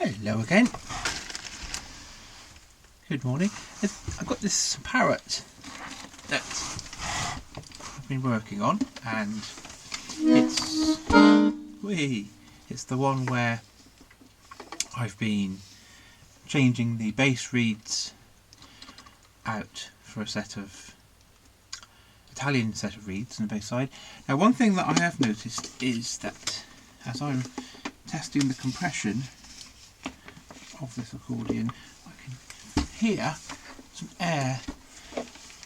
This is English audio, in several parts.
Hello again. Good morning. I've got this parrot that I've been working on, and it's the one where I've been changing the bass reeds out for a set of Italian set of reeds on the bass side. Now, one thing that I have noticed is that as I'm testing the compression of this accordion, I can hear some air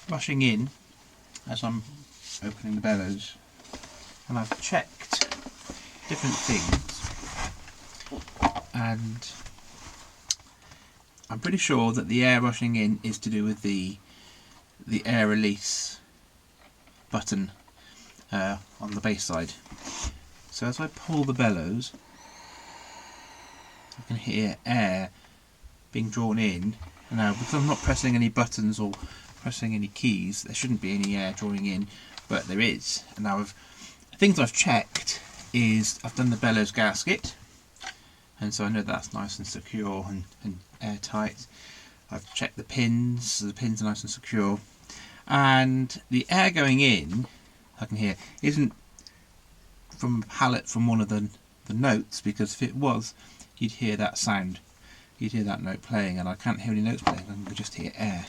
rushing in as I'm opening the bellows, and I've checked different things, and I'm pretty sure that the air rushing in is to do with the air release button on the bass side. So as I pull the bellows, I can hear air being drawn in. And now, because I'm not pressing any buttons or pressing any keys, there shouldn't be any air drawing in, but there is. And now, things I've checked is I've done the bellows gasket, and so I know that's nice and secure and airtight. I've checked the pins, so the pins are nice and secure, and the air going in, I can hear, isn't from a pallet from one of the notes, because if it was, you'd hear that sound, you'd hear that note playing, and I can't hear any notes playing, I can just hear air,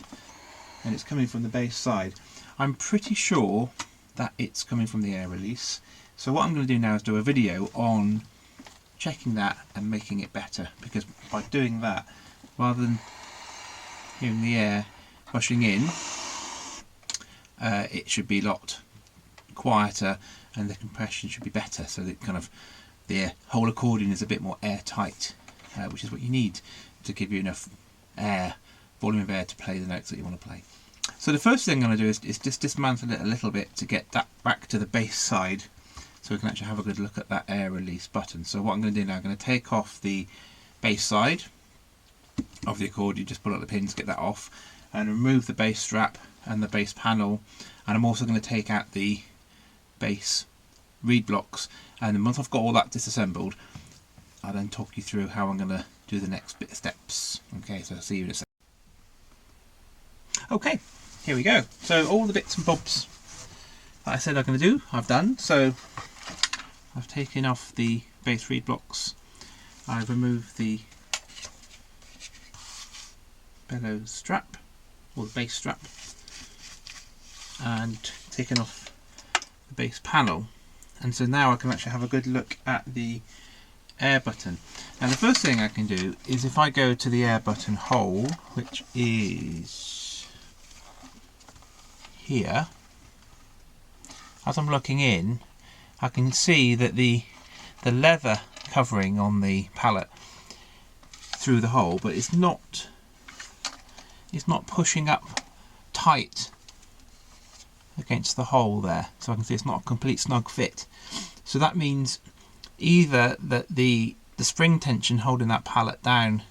and it's coming from the bass side. I'm pretty sure that it's coming from the air release, so what I'm going to do now is do a video on checking that and making it better, because by doing that, rather than hearing the air rushing in, it should be a lot quieter and the compression should be better, so that kind of the whole accordion is a bit more airtight, which is what you need to give you enough air, volume of air to play the notes that you want to play. So the first thing I'm going to do is just dismantle it a little bit to get that back to the bass side, so we can actually have a good look at that air release button. So what I'm going to do now, I'm going to take off the bass side of the accordion, just pull out the pins, get that off, and remove the bass strap and the bass panel, and I'm also going to take out the bass reed blocks, and then once I've got all that disassembled, I'll then talk you through how I'm going to do the next bit of steps. Okay, so I'll see you in a second. Okay, here we go. So all the bits and bobs that I said I'm going to do, I've done. So I've taken off the bass reed blocks, I've removed the bellows strap, or the bass strap, and taken off the bass panel, and so now I can actually have a good look at the air button. Now the first thing I can do is, if I go to the air button hole, which is here, as I'm looking in, I can see that the leather covering on the pallet through the hole, but it's not pushing up tight against the hole there, so I can see it's not a complete snug fit. So that means either that the spring tension holding that pallet down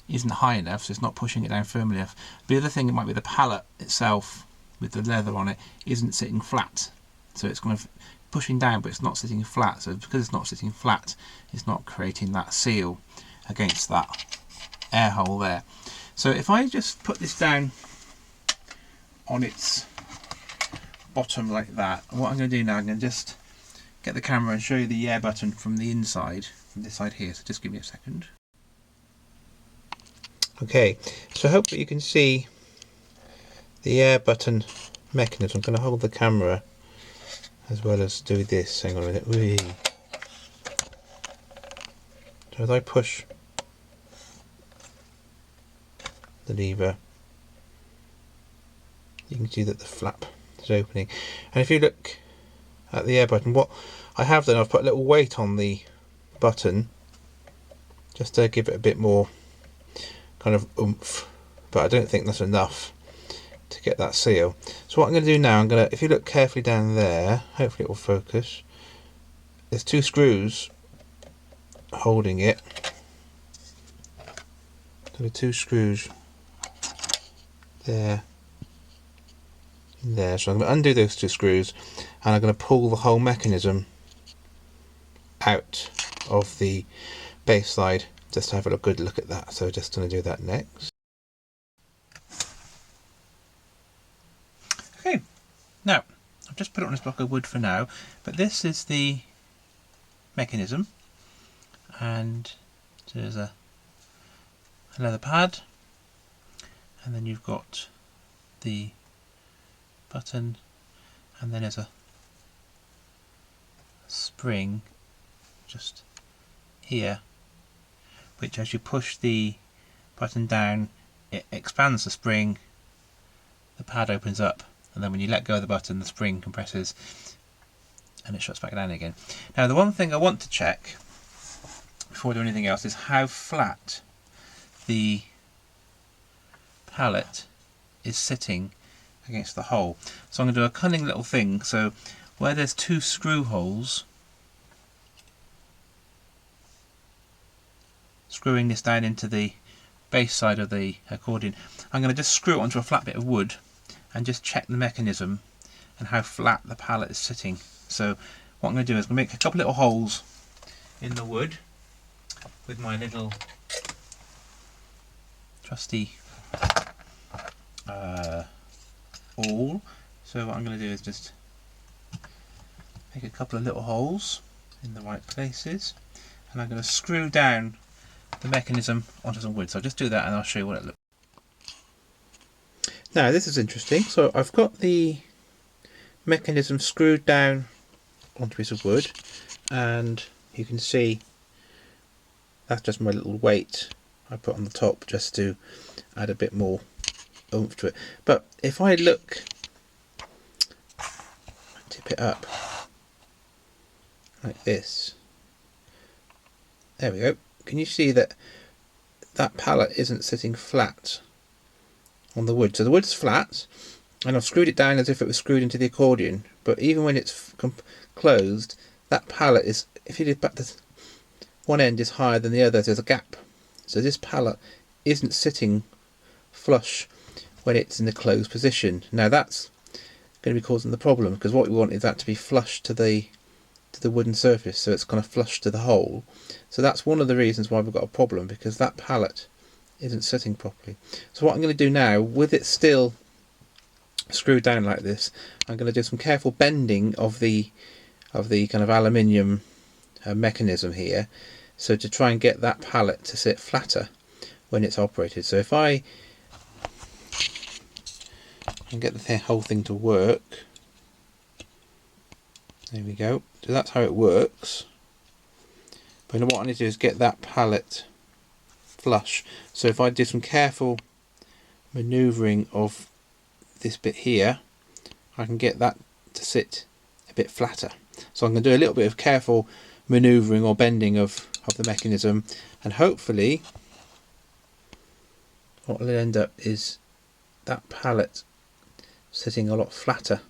isn't high enough, so it's not pushing it down firmly enough. The other thing, it might be the pallet itself with the leather on it isn't sitting flat, so it's kind of pushing down but it's not sitting flat. So because it's not sitting flat, it's not creating that seal against that air hole there. So if I just put this down on its bottom like that, and what I'm going to do now, I'm going to just get the camera and show you the air button from the inside, from this side here, so just give me a second. Okay, so hopefully you can see the air button mechanism. I'm going to hold the camera as well as do this. Hang on a minute. Whee. So as I push the lever, you can see that the flap is opening, and if you look at the air button, what I have done, I've put a little weight on the button just to give it a bit more kind of oomph, but I don't think that's enough to get that seal. So what I'm going to do now, if you look carefully down there, hopefully it will focus, there's two screws holding it. So the two screws there, so I'm going to undo those two screws, and I'm going to pull the whole mechanism out of the bass side just to have a good look at that. So just going to do that next. Okay, now I've just put it on this block of wood for now, but this is the mechanism, and there's a leather pad, and then you've got the button, and then there's a spring just here, which as you push the button down, it expands the spring, the pad opens up, and then when you let go of the button, the spring compresses and it shuts back down again. Now the one thing I want to check before we do anything else is how flat the pallet is sitting against the hole. So I'm going to do a cunning little thing. So where there's 2 screw holes, screwing this down into the base side of the accordion, I'm going to just screw it onto a flat bit of wood and just check the mechanism and how flat the pallet is sitting. So what I'm going to do is I'm going to make a couple little holes in the wood with my little trusty awl. So what I'm going to do is just make a couple of little holes in the right places, and I'm going to screw down the mechanism onto some wood. So I'll just do that and I'll show you what it looks like. Now this is interesting. So I've got the mechanism screwed down onto a piece of wood, and you can see that's just my little weight I put on the top just to add a bit more oomph to it. But if I look, tip it up like this, there we go. Can you see that that pallet isn't sitting flat on the wood? So the wood's flat, and I've screwed it down as if it was screwed into the accordion, but even when it's closed, that pallet is, if you did back, the one end is higher than the other, there's a gap. So this pallet isn't sitting flush when it's in the closed position. Now that's going to be causing the problem, because what we want is that to be flush to the wooden surface, so it's kind of flush to the hole. So that's one of the reasons why we've got a problem, because that pallet isn't sitting properly. So what I'm going to do now, with it still screwed down like this, I'm going to do some careful bending of the kind of aluminium mechanism here, so to try and get that pallet to sit flatter when it's operated. So if I can get the whole thing to work, there we go. So that's how it works. But what I need to do is get that pallet flush. So if I do some careful manoeuvring of this bit here, I can get that to sit a bit flatter. So I'm going to do a little bit of careful manoeuvring or bending of the mechanism, and hopefully what will end up is that pallet sitting a lot flatter,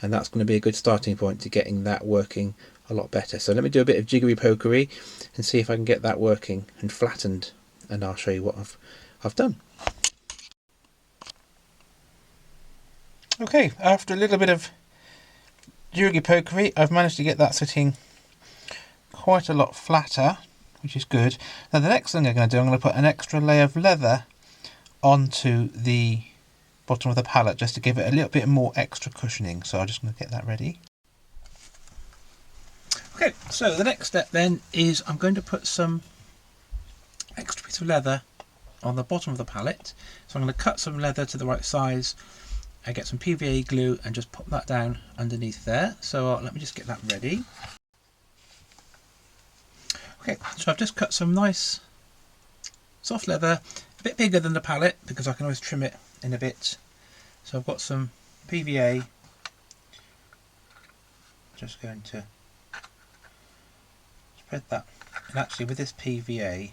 and that's going to be a good starting point to getting that working a lot better. So let me do a bit of jiggery pokery and see if I can get that working and flattened, and I'll show you what I've done. Okay, after a little bit of jiggery pokery, I've managed to get that sitting quite a lot flatter, which is good. Now the next thing I'm going to do, I'm going to put an extra layer of leather onto the bottom of the pallet just to give it a little bit more extra cushioning. So I'm just going to get that ready. Okay, so the next step then is I'm going to put some extra piece of leather on the bottom of the pallet. So I'm going to cut some leather to the right size and get some PVA glue and just pop that down underneath there. So let me just get that ready. Okay, so I've just cut some nice soft leather, a bit bigger than the pallet because I can always trim it in a bit. So I've got some PVA, just going to spread that, and actually with this PVA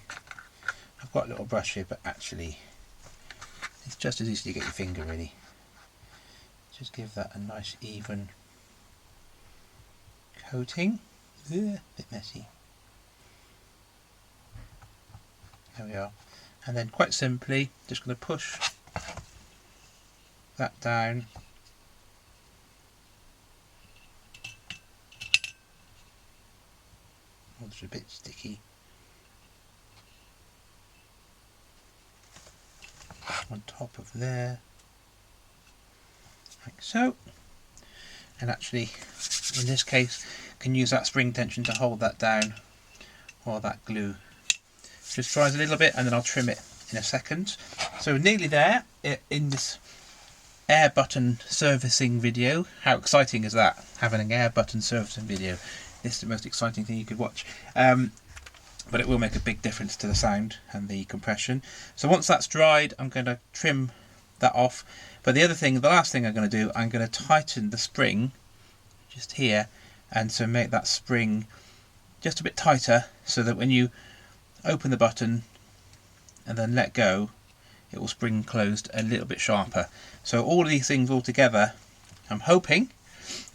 I've got a little brush here, but actually it's just as easy to get your finger really. Just give that a nice even coating. Ugh, bit messy. There we are. And then quite simply just going to push that down it's a bit sticky. there, like so. And actually, in this case, can use that spring tension to hold that down while that glue just dries a little bit, and then I'll trim it in a second. So nearly there in this air button servicing video. How exciting is that? Having an air button servicing video. This is the most exciting thing you could watch. But it will make a big difference to the sound and the compression. So once that's dried, I'm going to trim that off. But the last thing I'm going to do, I'm going to tighten the spring just here, and so make that spring just a bit tighter, so that when you open the button and then let go, it will spring closed a little bit sharper. So all of these things all together, I'm hoping,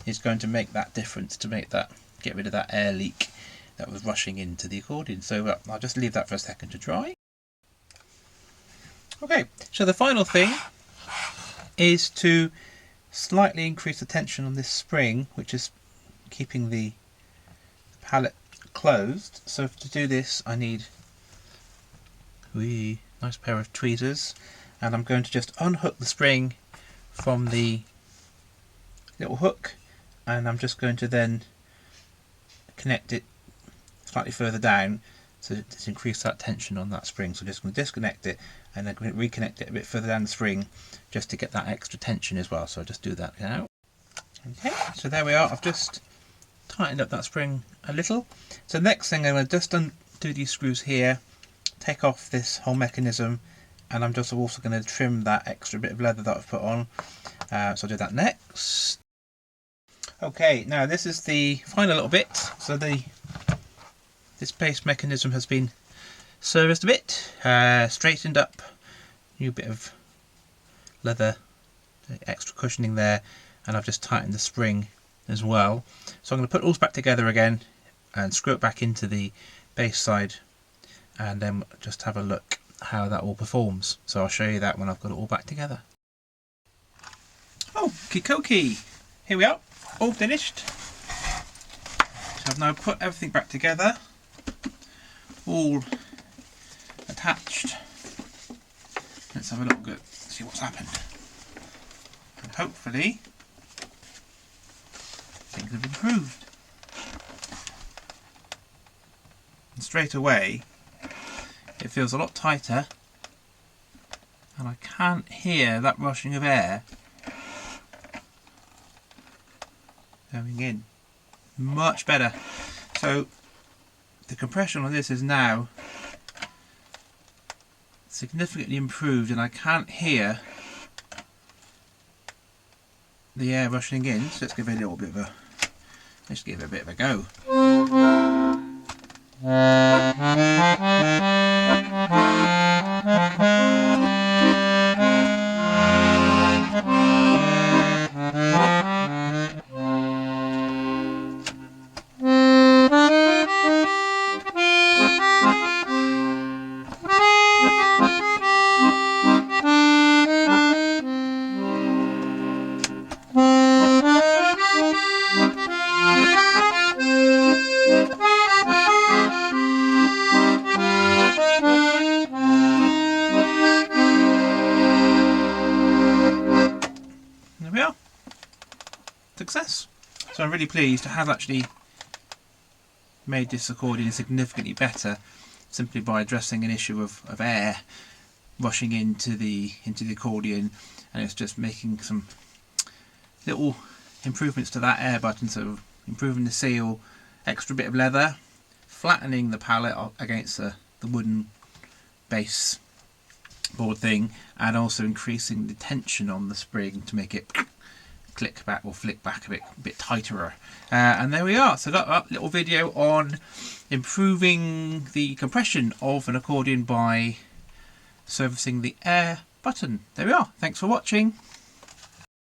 is going to make that difference, to make that, get rid of that air leak that was rushing into the accordion. So I'll just leave that for a second to dry. Okay, so the final thing is to slightly increase the tension on this spring, which is keeping the pallet closed. So to do this, I need a nice pair of tweezers, and I'm going to just unhook the spring from the little hook, and I'm just going to then connect it slightly further down to increase that tension on that spring. So I'm just going to disconnect it and then reconnect it a bit further down the spring, just to get that extra tension as well. So I'll just do that now. Okay, so there we are. I've just tightened up that spring a little. So next thing, I'm going to just undo these screws here, take off this whole mechanism, and I'm just also going to trim that extra bit of leather that I've put on. So I'll do that next. Okay, now this is the final little bit. So this base mechanism has been serviced a bit, straightened up, new bit of leather, extra cushioning there, and I've just tightened the spring as well. So I'm going to put it all back together again and screw it back into the base side, and then just have a look how that all performs. So I'll show you that when I've got it all back together. Oh, Kikoki! Here we are, all finished. So I've now put everything back together, all attached. Let's have a look at, see what's happened. And hopefully things have improved. And straight away it feels a lot tighter, and I can't hear that rushing of air going in. Much better. So the compression on this is now significantly improved, and I can't hear the air rushing in. So let's give it a little bit of a, let's give it a bit of a go. Success. So I'm really pleased. It has actually made this accordion significantly better, simply by addressing an issue of air rushing into the accordion, and it's just making some little improvements to that air button. So improving the seal, extra bit of leather, flattening the pallet against the wooden base board thing, and also increasing the tension on the spring to make it click back or flick back a bit tighter. And there we are. So that little video on improving the compression of an accordion by servicing the air button. There we are. Thanks for watching.